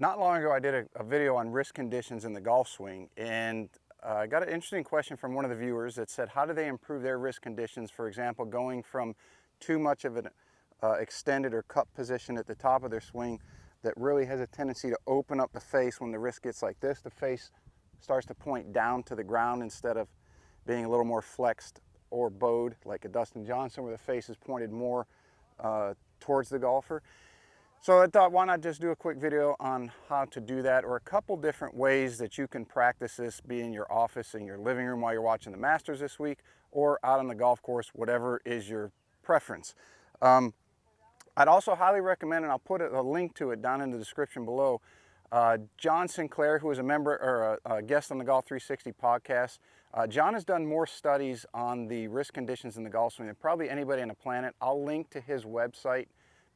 Not long ago, I did a video on wrist conditions in the golf swing, and I got an interesting question from one of the viewers that said, how do they improve their wrist conditions? For example, going from too much of an extended or cup position at the top of their swing that really has a tendency to open up the face. When the wrist gets like this, the face starts to point down to the ground instead of being a little more flexed or bowed like a Dustin Johnson, where the face is pointed more towards the golfer. So I thought, why not just do a quick video on how to do that, or a couple different ways that you can practice this, be in your office, in your living room while you're watching the Masters this week, or out on the golf course, whatever is your preference. I'd also highly recommend, and I'll put a link to it down in the description below, John Sinclair, who is a member or a guest on the Golf 360 podcast. John has done more studies on the wrist conditions in the golf swing than probably anybody on the planet. I'll link to his website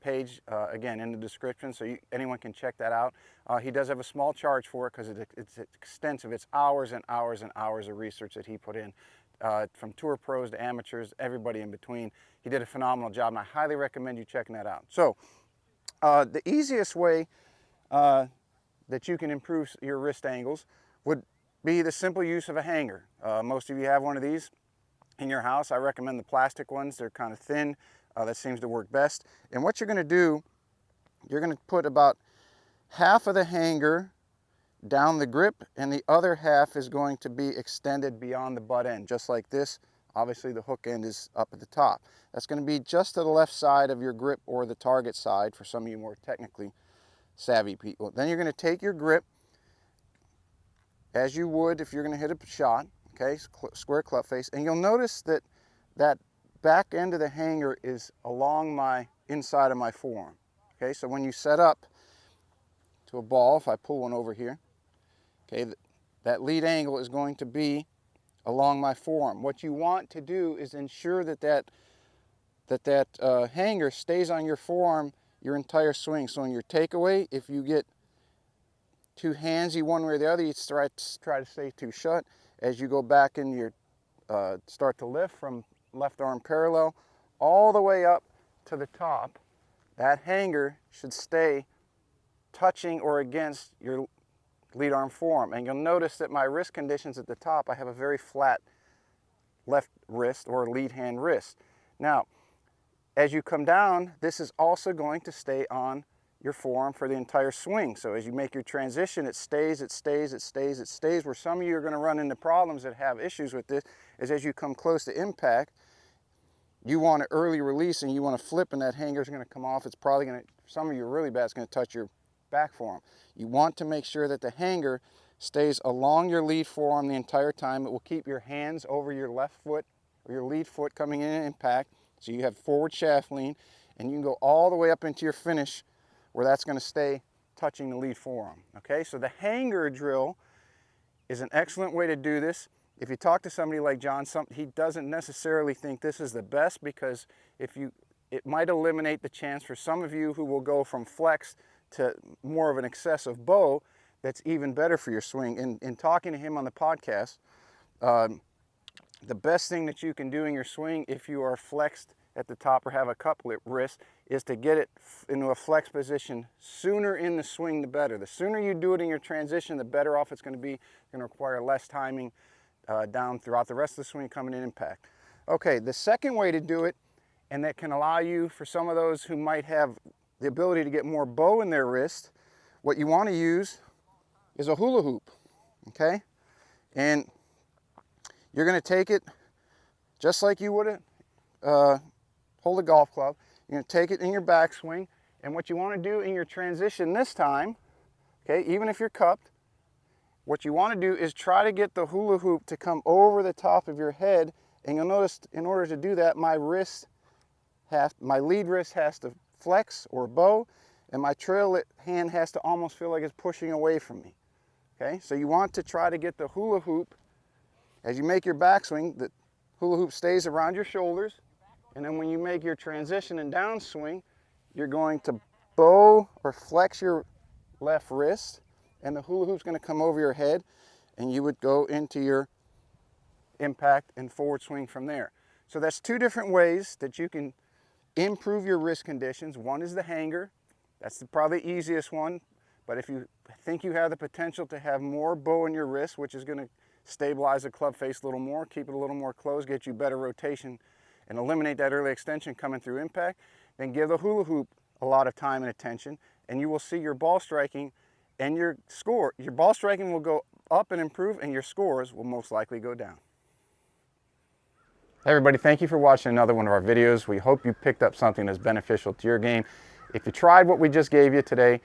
page again in the description, so anyone can check that out. He does have a small charge for it because it's extensive. It's hours and hours and hours of research that he put in, from tour pros to amateurs, everybody in between. He did a phenomenal job, and I highly recommend you checking that out. So the easiest way that you can improve your wrist angles would be the simple use of a hanger. Most of you have one of these in your house. I recommend the plastic ones. They're kind of thin. That seems to work best. And what you're going to do, you're going to put about half of the hanger down the grip, and the other half is going to be extended beyond the butt end, just like this. Obviously the hook end is up at the top. That's going to be just to the left side of your grip, or the target side for some of you more technically savvy people. Then you're going to take your grip as you would if you're going to hit a shot, okay, square club face, and you'll notice that that back end of the hanger is along my inside of my forearm. Okay, so when you set up to a ball, if I pull one over here, okay, that lead angle is going to be along my forearm. What you want to do is ensure that hanger stays on your forearm your entire swing. So in your takeaway, if you get too handsy one way or the other, you try to stay too shut. As you go back in your start to lift from left arm parallel all the way up to the top, that hanger should stay touching or against your lead arm forearm. And you'll notice that my wrist conditions at the top, I have a very flat left wrist or lead hand wrist. Now, as you come down, this is also going to stay on your forearm for the entire swing. So as you make your transition, it stays, it stays, it stays, it stays. Where some of you are going to run into problems that have issues with this is as you come close to impact, you want an early release and you want to flip, and that hanger is going to come off. It's probably going to, for some of you really bad, it's going to touch your back forearm. You want to make sure that the hanger stays along your lead forearm the entire time. It will keep your hands over your left foot or your lead foot coming in impact, so you have forward shaft lean, and you can go all the way up into your finish where that's going to stay touching the lead forearm. Okay, so the hanger drill is an excellent way to do this. If you talk to somebody like John, he doesn't necessarily think this is the best, because it might eliminate the chance for some of you who will go from flex to more of an excessive bow. That's even better for your swing. In talking to him on the podcast, the best thing that you can do in your swing if you are flexed at the top or have a cup wrist is to get it into a flex position sooner in the swing, the better. The sooner you do it in your transition, the better off it's going to be. It's going to require less timing down throughout the rest of the swing coming in impact. Okay, the second way to do it, and that can allow you, for some of those who might have the ability to get more bow in their wrist, what you want to use is a hula hoop, okay? And you're going to take it just like you would hold a golf club. You're going to take it in your backswing, and what you want to do in your transition this time, okay, even if you're cupped, what you want to do is try to get the hula hoop to come over the top of your head. And you'll notice, in order to do that, my lead wrist has to flex or bow, and my trail hand has to almost feel like it's pushing away from me. Okay, so you want to try to get the hula hoop, as you make your backswing, the hula hoop stays around your shoulders, and then when you make your transition and downswing, you're going to bow or flex your left wrist, and the hula hoop's going to come over your head, and you would go into your impact and forward swing from there. So that's two different ways that you can improve your wrist conditions. One is the hanger. That's probably the easiest one, But if you think you have the potential to have more bow in your wrist, which is going to stabilize the club face a little more, keep it a little more closed, get you better rotation, and eliminate that early extension coming through impact, then give the hula hoop a lot of time and attention, and you will see your ball striking and your ball striking will go up and improve, and your scores will most likely go down. Hey everybody, thank you for watching another one of our videos. We hope you picked up something that's beneficial to your game. If you tried what we just gave you today,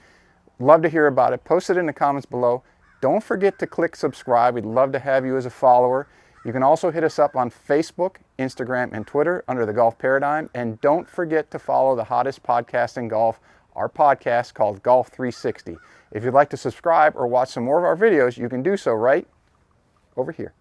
love to hear about it. Post it in the comments below. Don't forget to click subscribe. We'd love to have you as a follower. You can also hit us up on Facebook, Instagram, and Twitter under The Golf Paradigm. And don't forget to follow the hottest podcast in golf, our podcast called Golf 360. If you'd like to subscribe or watch some more of our videos, you can do so right over here.